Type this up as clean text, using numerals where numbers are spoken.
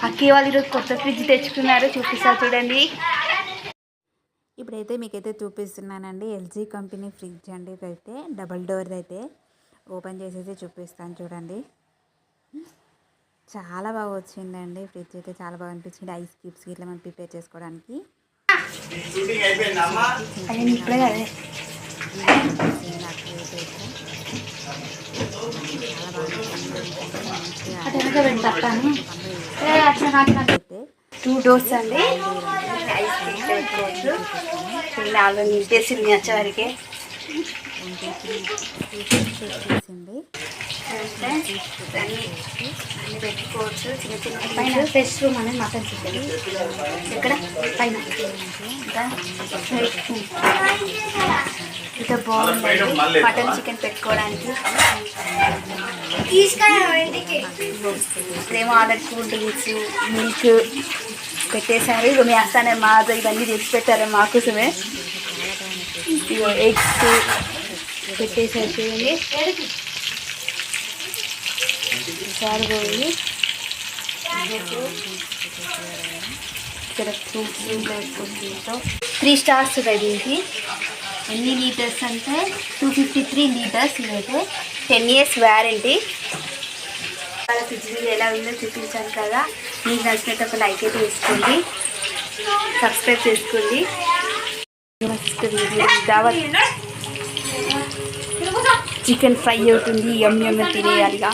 అక్కి వాళ్ళు ఈరోజు కొత్త ఫ్రిడ్జ్ తెచ్చుకున్నారు, చూపిస్తా చూడండి. ఇప్పుడైతే మీకైతే చూపిస్తున్నానండి. ఎల్జీ కంపెనీ ఫ్రిడ్జ్ అండి. ఇదైతే డబల్ డోర్ది అయితే ఓపెన్ చేసేసి చూపిస్తాను చూడండి. చాలా బాగా వచ్చిందండి ఫ్రిడ్జ్ అయితే, చాలా బాగా అనిపించింది. ఐస్ క్యూబ్స్ ఇట్లా మనం ప్రిపేర్ చేసుకోవడానికి అయితే 2 డోర్స్ అండి. ఐస్ క్రీమ్ పెట్టుకోవచ్చు. నాలుగు నింపేసింది వచ్చేవరకే వచ్చేసింది. అన్ని పెట్టుకోవచ్చు. చిన్న చిన్న పైన ఫ్రెష్ రూమ్ అనేది మటన్ చికెన్ ఇక్కడ పైన ఇంత బాగుంది మటన్ చికెన్ పెట్టుకోవడానికి. ఇప్పుడేమో ఆర్డర్ కూల్ డ్రింక్స్ మిల్క్ పెట్టేశారు. ఇక మీ వస్తానే మాతో ఇవన్నీ తెచ్చి పెట్టారు మాకోసమే. ఇగో ఎగ్స్ పెట్టేసారు చూడండి. ఇక్కడ ఫ్రూట్స్ 3 స్టార్స్ ఉన్నాయి దీనికి. ఎన్ని లీటర్స్ అంటే 253 లీటర్స్. ఇదైతే 10 years వారంటీ. ఫ్రిడ్జ్ మీద ఎలా ఉందో చూపించాను కదా. మీకు నచ్చినట్టు ఒక లైక్ అయితే వేసుకోండి, సబ్స్క్రైబ్ చేసుకోండి. చికెన్ ఫ్రై అవుతుంది, యమ్ యమ్ తినేయాలిగా.